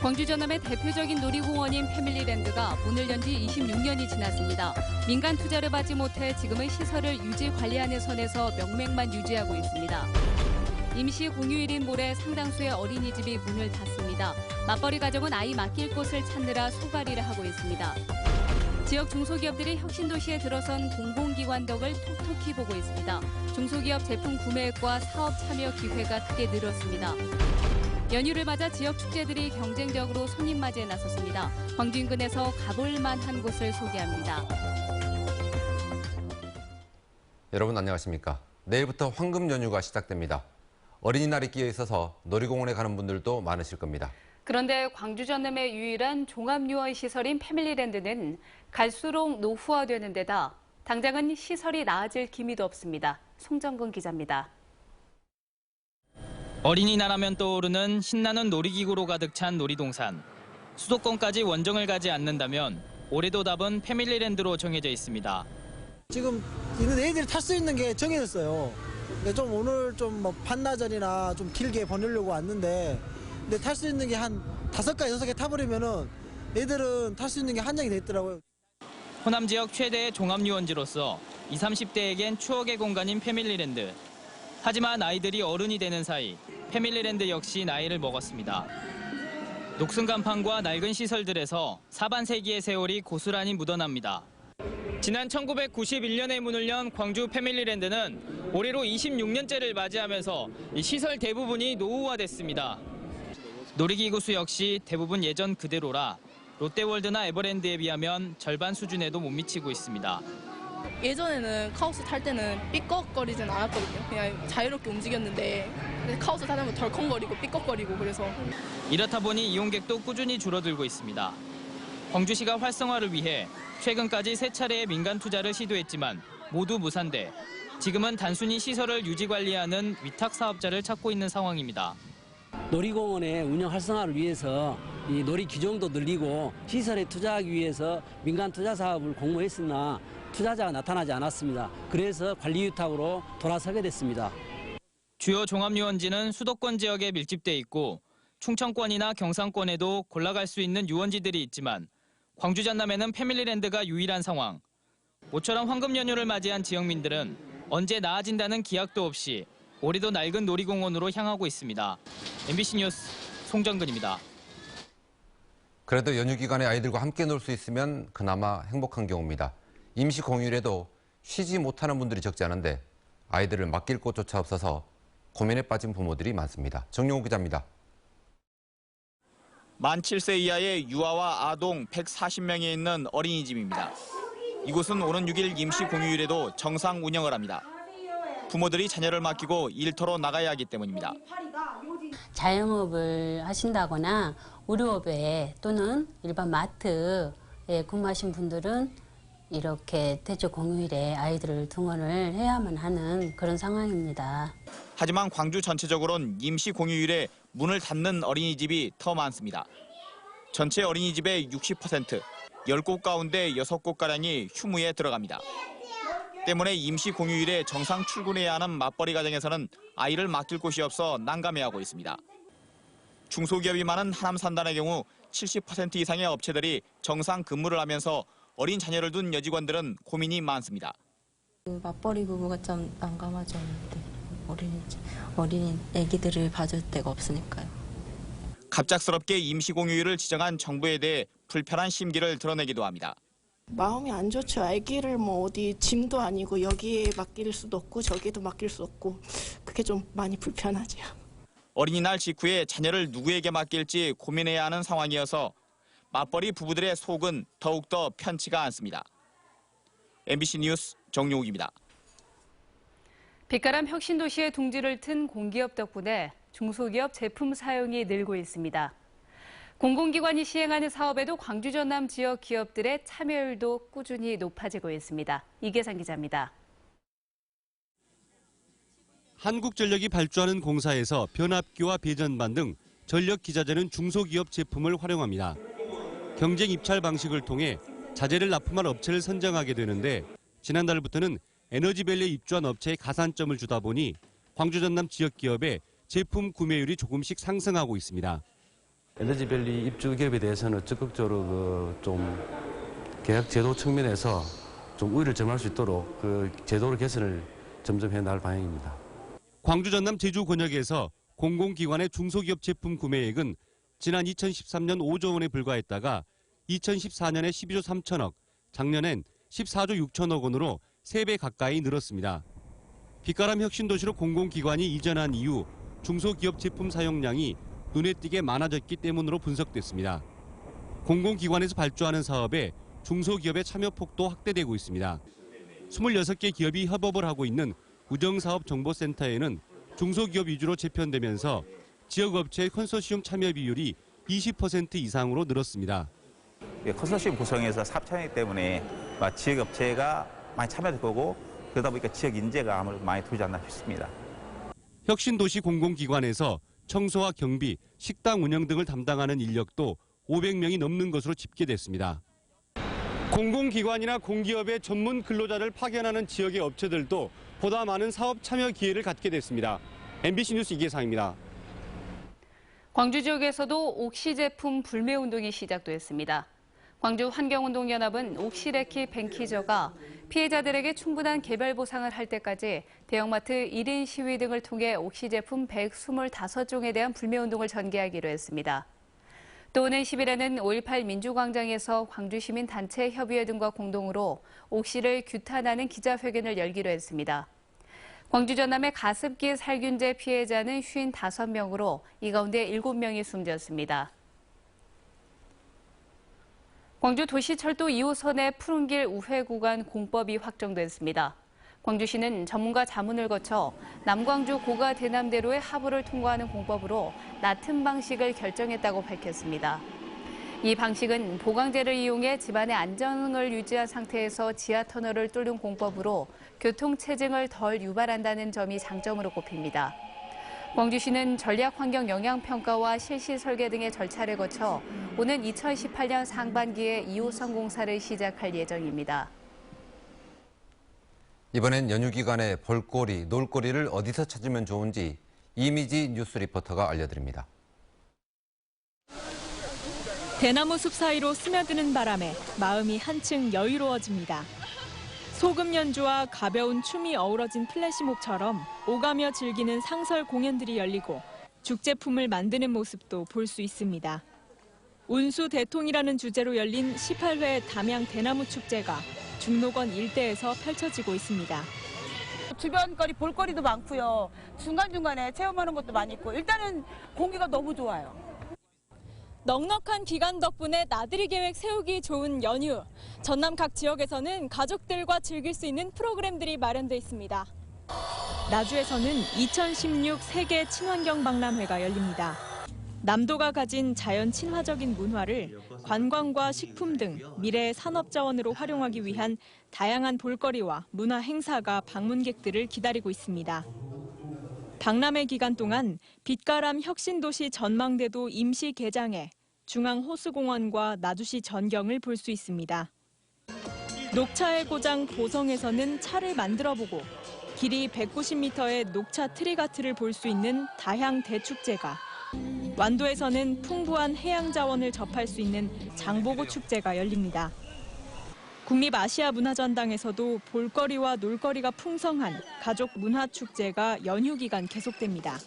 광주 전남의 대표적인 놀이공원인 패밀리랜드가 문을 연 지 26년이 지났습니다. 민간 투자를 받지 못해 지금은 시설을 유지 관리하는 선에서 명맥만 유지하고 있습니다. 임시 공휴일인 모레 상당수의 어린이집이 문을 닫습니다. 맞벌이 가정은 아이 맡길 곳을 찾느라 소갈이를 하고 있습니다. 지역 중소기업들이 혁신도시에 들어선 공공기관 덕을 톡톡히 보고 있습니다. 중소기업 제품 구매액과 사업 참여 기회가 크게 늘었습니다. 연휴를 맞아 지역 축제들이 경쟁적으로 손님 맞이에 나섰습니다. 광주 인근에서 가볼 만한 곳을 소개합니다. 여러분 안녕하십니까? 내일부터 황금 연휴가 시작됩니다. 어린이날이 끼어 있어서 놀이공원에 가는 분들도 많으실 겁니다. 그런데 광주 전남의 유일한 종합유원 시설인 패밀리랜드는 갈수록 노후화되는 데다 당장은 시설이 나아질 기미도 없습니다. 송정근 기자입니다. 어린이날 하면 떠오르는 신나는 놀이기구로 가득 찬 놀이동산. 수도권까지 원정을 가지 않는다면 올해도 답은 패밀리랜드로 정해져 있습니다. 지금 있는 애들이 탈 수 있는 게 정해졌어요. 근데 좀 오늘 좀 뭐 반나절이나 좀 길게 보내려고 왔는데 근데 탈 수 있는 게 한 5개, 6개 타버리면은 애들은 탈 수 있는 게 한정이 돼 있더라고요. 호남 지역 최대의 종합유원지로서 20, 30대에겐 추억의 공간인 패밀리랜드. 하지만 아이들이 어른이 되는 사이 패밀리랜드 역시 나이를 먹었습니다. 녹슨 간판과 낡은 시설들에서 사반세기의 세월이 고스란히 묻어납니다. 지난 1991년에 문을 연 광주 패밀리랜드는 올해로 26년째를 맞이하면서 이 시설 대부분이 노후화됐습니다. 놀이기구 수 역시 대부분 예전 그대로라 롯데월드나 에버랜드에 비하면 절반 수준에도 못 미치고 있습니다. 예전에는 카오스 탈 때는 삐걱거리진 않았거든요. 그냥 자유롭게 움직였는데 카오스 타려면 덜컹거리고 삐걱거리고 그래서. 이렇다 보니 이용객도 꾸준히 줄어들고 있습니다. 광주시가 활성화를 위해 최근까지 3차례의 민간 투자를 시도했지만 모두 무산돼 지금은 단순히 시설을 유지관리하는 위탁 사업자를 찾고 있는 상황입니다. 놀이공원의 운영 활성화를 위해서 이 놀이 규정도 늘리고 시설에 투자하기 위해서 민간 투자 사업을 공모했으나 투자자가 나타나지 않았습니다. 그래서 관리 위탁으로 돌아서게 됐습니다. 주요 종합유원지는 수도권 지역에 밀집돼 있고 충청권이나 경상권에도 골라갈 수 있는 유원지들이 있지만 광주 전남에는 패밀리랜드가 유일한 상황. 모처럼 황금 연휴를 맞이한 지역민들은 언제 나아진다는 기약도 없이 올해도 낡은 놀이공원으로 향하고 있습니다. MBC 뉴스 송정근입니다. 그래도 연휴 기간에 아이들과 함께 놀 수 있으면 그나마 행복한 경우입니다. 임시 공휴일에도 쉬지 못하는 분들이 적지 않은데 아이들을 맡길 곳조차 없어서 고민에 빠진 부모들이 많습니다. 정용호 기자입니다. 만 7세 이하의 유아와 아동 140명이 있는 어린이집입니다. 이곳은 오는 6일 임시 공휴일에도 정상 운영을 합니다. 부모들이 자녀를 맡기고 일터로 나가야 하기 때문입니다. 자영업을 하신다거나 의료업에 또는 일반 마트에 근무하신 분들은 이렇게 대조 공휴일에 아이들을 등원을 해야만 하는 그런 상황입니다. 하지만 광주 전체적으로는 임시 공휴일에 문을 닫는 어린이집이 더 많습니다. 전체 어린이집의 60%, 10곳 가운데 6곳가량이 휴무에 들어갑니다. 때문에 임시 공휴일에 정상 출근해야 하는 맞벌이 가정에서는 아이를 맡길 곳이 없어 난감해하고 있습니다. 중소기업이 많은 하남 산단의 경우 70% 이상의 업체들이 정상 근무를 하면서 어린 자녀를 둔 여직원들은 고민이 많습니다. 맞벌이 부부가 좀 난감하죠. 어린 애기들을 봐줄 데가 없으니까요. 갑작스럽게 임시 공휴일을 지정한 정부에 대해 불편한 심기를 드러내기도 합니다. 마음이 안 좋죠. 아기를 뭐 어디 짐도 아니고 여기에 맡길 수도 없고 저기에도 맡길 수 없고 그게 좀 많이 불편하죠. 어린이날 직후에 자녀를 누구에게 맡길지 고민해야 하는 상황이어서 맞벌이 부부들의 속은 더욱더 편치가 않습니다. MBC 뉴스 정용욱입니다. 빛가람 혁신도시의 둥지를 튼 공기업 덕분에 중소기업 제품 사용이 늘고 있습니다. 공공기관이 시행하는 사업에도 광주 전남 지역 기업들의 참여율도 꾸준히 높아지고 있습니다. 이계상 기자입니다. 한국전력이 발주하는 공사에서 변압기와 배전반 등 전력 기자재는 중소기업 제품을 활용합니다. 경쟁 입찰 방식을 통해 자재를 납품할 업체를 선정하게 되는데 지난달부터는 에너지밸리에 입주한 업체에 가산점을 주다 보니 광주 전남 지역 기업의 제품 구매율이 조금씩 상승하고 있습니다. 에너지밸리 입주 기업에 대해서는 적극적으로 좀 계약 제도 측면에서 좀 우위를 점할 수 있도록 그 제도를 개선을 점점 해나갈 방향입니다. 광주 전남 제주 권역에서 공공기관의 중소기업 제품 구매액은 지난 2013년 5조 원에 불과했다가 2014년에 12조 3천억, 작년엔 14조 6천억 원으로 3배 가까이 늘었습니다. 빛가람 혁신도시로 공공기관이 이전한 이후 중소기업 제품 사용량이 눈에 띄게 많아졌기 때문으로 분석됐습니다. 공공기관에서 발주하는 사업에 중소기업의 참여 폭도 확대되고 있습니다. 26개 기업이 협업을 하고 있는 우정사업정보센터에는 중소기업 위주로 재편되면서 지역업체의 컨소시엄 참여 비율이 20% 이상으로 늘었습니다. 컨소시엄 구성에서 사업 참여 때문에 지역업체가 많이 참여될 거고 그러다 보니까 지역 인재가 아무래도 많이 들지 않나 싶습니다. 혁신도시 공공기관에서 청소와 경비, 식당 운영 등을 담당하는 인력도 500명이 넘는 것으로 집계됐습니다. 공공기관이나 공기업의 전문 근로자를 파견하는 지역의 업체들도 보다 많은 사업 참여 기회를 갖게 됐습니다. MBC 뉴스 이계상입니다. 광주 지역에서도 옥시 제품 불매 운동이 시작됐습니다. 광주 환경운동연합은 옥시레키 뱅키저가 피해자들에게 충분한 개별 보상을 할 때까지 대형마트 1인 시위 등을 통해 옥시 제품 125종에 대한 불매 운동을 전개하기로 했습니다. 또 오는 10일에는 5.18 민주광장에서 광주시민단체협의회 등과 공동으로 옥시를 규탄하는 기자회견을 열기로 했습니다. 광주 전남의 가습기 살균제 피해자는 55명으로 이 가운데 7명이 숨졌습니다. 광주 도시철도 2호선의 푸른길 우회 구간 공법이 확정됐습니다. 광주시는 전문가 자문을 거쳐 남광주 고가 대남대로의 하부를 통과하는 공법으로 낮은 방식을 결정했다고 밝혔습니다. 이 방식은 보강제를 이용해 집안의 안정을 유지한 상태에서 지하터널을 뚫는 공법으로 교통체증을 덜 유발한다는 점이 장점으로 꼽힙니다. 광주시는 전략환경영향평가와 실시 설계 등의 절차를 거쳐 오는 2018년 상반기에 2호선 공사를 시작할 예정입니다. 이번엔 연휴 기간에 볼거리, 놀거리를 어디서 찾으면 좋은지 이미지 뉴스 리포터가 알려드립니다. 대나무 숲 사이로 스며드는 바람에 마음이 한층 여유로워집니다. 소금 연주와 가벼운 춤이 어우러진 플래시몹처럼 오가며 즐기는 상설 공연들이 열리고 죽제품을 만드는 모습도 볼 수 있습니다. 운수 대통이라는 주제로 열린 18회 담양 대나무 축제가 중록원 일대에서 펼쳐지고 있습니다. 주변 거리 볼거리도 많고요. 중간중간에 체험하는 것도 많이 있고 일단은 공기가 너무 좋아요. 넉넉한 기간 덕분에 나들이 계획 세우기 좋은 연휴. 전남 각 지역에서는 가족들과 즐길 수 있는 프로그램들이 마련돼 있습니다. 나주에서는 2016 세계 친환경 박람회가 열립니다. 남도가 가진 자연 친화적인 문화를 관광과 식품 등 미래의 산업 자원으로 활용하기 위한 다양한 볼거리와 문화 행사가 방문객들을 기다리고 있습니다. 박람회 기간 동안 빛가람 혁신도시 전망대도 임시 개장해 중앙호수공원과 나주시 전경을 볼 수 있습니다. 녹차의 고장 보성에서는 차를 만들어보고 길이 190m의 녹차 트리가트를 볼 수 있는 다향 대축제가, 완도에서는 풍부한 해양 자원을 접할 수 있는 장보고 축제가 열립니다. 국립아시아문화전당에서도 볼거리와 놀거리가 풍성한 가족 문화축제가 연휴 기간 계속됩니다.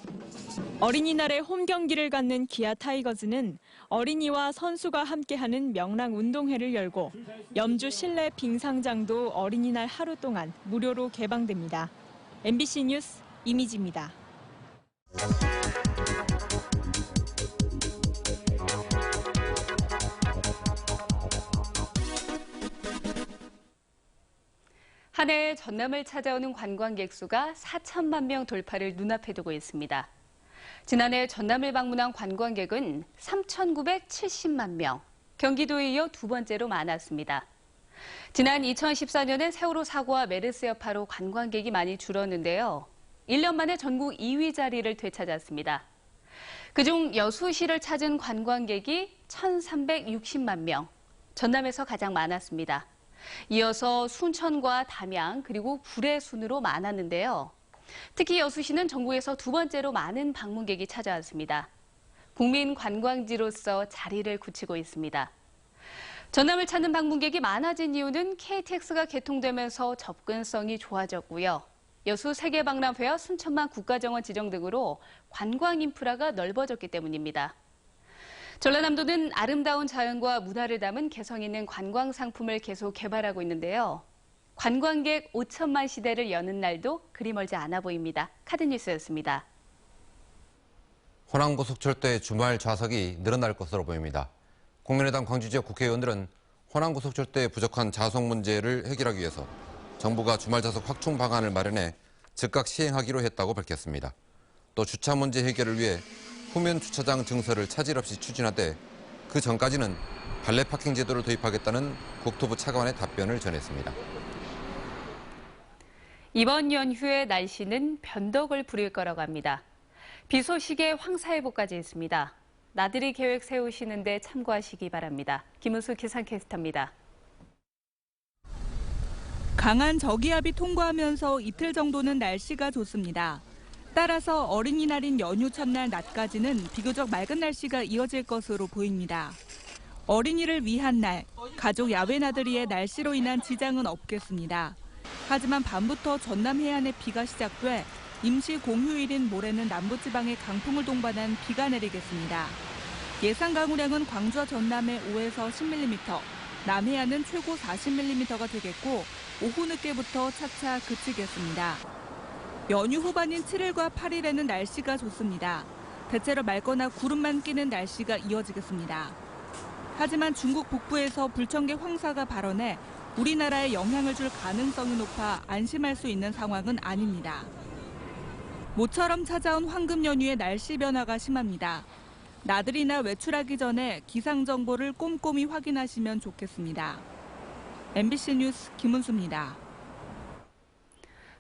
어린이날에 홈 경기를 갖는 기아 타이거즈는 어린이와 선수가 함께하는 명랑 운동회를 열고 염주 실내 빙상장도 어린이날 하루 동안 무료로 개방됩니다. MBC 뉴스 이미지입니다. 한 해 전남을 찾아오는 관광객 수가 4천만 명 돌파를 눈앞에 두고 있습니다. 지난해 전남을 방문한 관광객은 3,970만 명, 경기도에 이어 두 번째로 많았습니다. 지난 2014년엔 세월호 사고와 메르스 여파로 관광객이 많이 줄었는데요. 1년 만에 전국 2위 자리를 되찾았습니다. 그중 여수시를 찾은 관광객이 1,360만 명, 전남에서 가장 많았습니다. 이어서 순천과 담양 그리고 구례 순으로 많았는데요. 특히 여수시는 전국에서 두 번째로 많은 방문객이 찾아왔습니다. 국민 관광지로서 자리를 굳히고 있습니다. 전남을 찾는 방문객이 많아진 이유는 KTX가 개통되면서 접근성이 좋아졌고요. 여수 세계박람회와 순천만 국가정원 지정 등으로 관광 인프라가 넓어졌기 때문입니다. 전라남도는 아름다운 자연과 문화를 담은 개성 있는 관광 상품을 계속 개발하고 있는데요. 관광객 5천만 시대를 여는 날도 그리 멀지 않아 보입니다. 카드뉴스였습니다. 호남고속철도의 주말 좌석이 늘어날 것으로 보입니다. 국민의당 광주 지역 국회의원들은 호남고속철도의 부족한 좌석 문제를 해결하기 위해서 정부가 주말 좌석 확충 방안을 마련해 즉각 시행하기로 했다고 밝혔습니다. 또 주차 문제 해결을 위해 후면 주차장 증서를 차질 없이 추진하되 그 전까지는 발레 파킹 제도를 도입하겠다는 국토부 차관의 답변을 전했습니다. 이번 연휴의 날씨는 변덕을 부릴 거라고 합니다. 비 소식에 황사예보까지 있습니다. 나들이 계획 세우시는데 참고하시기 바랍니다. 김은수 기상캐스터입니다. 강한 저기압이 통과하면서 이틀 정도는 날씨가 좋습니다. 따라서 어린이날인 연휴 첫날 낮까지는 비교적 맑은 날씨가 이어질 것으로 보입니다. 어린이를 위한 날, 가족 야외 나들이의 날씨로 인한 지장은 없겠습니다. 하지만 밤부터 전남 해안에 비가 시작돼 임시 공휴일인 모레는 남부지방에 강풍을 동반한 비가 내리겠습니다. 예상 강우량은 광주와 전남에 5에서 10mm, 남해안은 최고 40mm가 되겠고 오후 늦게부터 차차 그치겠습니다. 연휴 후반인 7일과 8일에는 날씨가 좋습니다. 대체로 맑거나 구름만 끼는 날씨가 이어지겠습니다. 하지만 중국 북부에서 불청객 황사가 발원해 우리나라에 영향을 줄 가능성이 높아 안심할 수 있는 상황은 아닙니다. 모처럼 찾아온 황금 연휴의 날씨 변화가 심합니다. 나들이나 외출하기 전에 기상 정보를 꼼꼼히 확인하시면 좋겠습니다. MBC 뉴스 김은수입니다.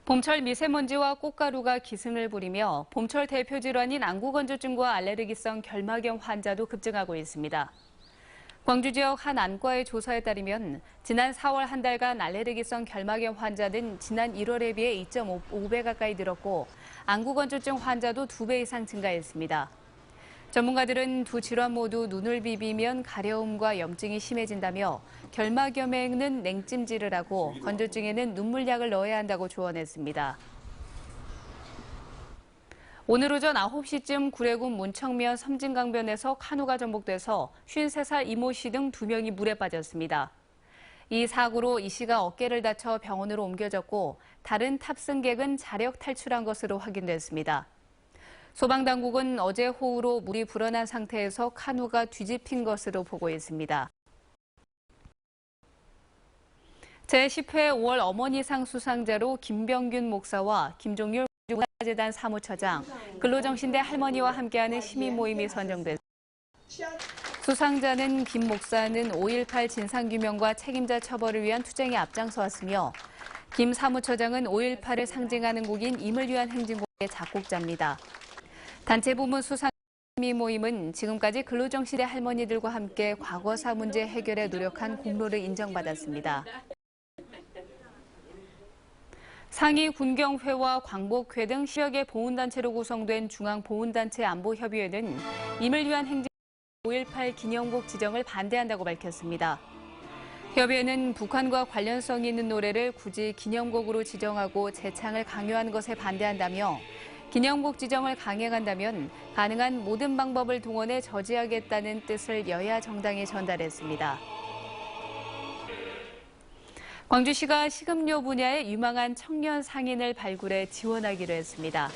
봄철 미세먼지와 꽃가루가 기승을 부리며 봄철 대표 질환인 안구건조증과 알레르기성 결막염 환자도 급증하고 있습니다. 광주 지역 한 안과의 조사에 따르면 지난 4월 한 달간 알레르기성 결막염 환자는 지난 1월에 비해 2.5배 가까이 늘었고 안구건조증 환자도 2배 이상 증가했습니다. 전문가들은 두 질환 모두 눈을 비비면 가려움과 염증이 심해진다며 결막염에는 냉찜질을 하고 건조증에는 눈물약을 넣어야 한다고 조언했습니다. 오늘 오전 9시쯤 구례군 문청면 섬진강변에서 카누가 전복돼서 53살 이모 씨 등 2명이 물에 빠졌습니다. 이 사고로 이 씨가 어깨를 다쳐 병원으로 옮겨졌고 다른 탑승객은 자력 탈출한 것으로 확인됐습니다. 소방당국은 어제 호우로 물이 불어난 상태에서 카누가 뒤집힌 것으로 보고 있습니다. 제10회 5월 어머니상 수상자로 김병균 목사와 김종률 문화재단 사무처장, 근로정신대 할머니와 함께하는 시민 모임이 선정됐습니다. 수상자는 김 목사는 5.18 진상규명과 책임자 처벌을 위한 투쟁에 앞장서왔으며 김 사무처장은 5.18을 상징하는 곡인 임을 위한 행진곡의 작곡자입니다. 단체 부문 수상 시민 모임은 지금까지 근로정신대 할머니들과 함께 과거사 문제 해결에 노력한 공로를 인정받았습니다. 상위 군경회와 광복회 등 10여 개 보훈단체로 구성된 중앙보훈단체 안보협의회는 임을 위한 행진 5.18 기념곡 지정을 반대한다고 밝혔습니다. 협의회는 북한과 관련성 있는 노래를 굳이 기념곡으로 지정하고 재창을 강요한 것에 반대한다며 기념곡 지정을 강행한다면 가능한 모든 방법을 동원해 저지하겠다는 뜻을 여야 정당에 전달했습니다. 광주시가 식음료 분야의 유망한 청년 상인을 발굴해 지원하기로 했습니다.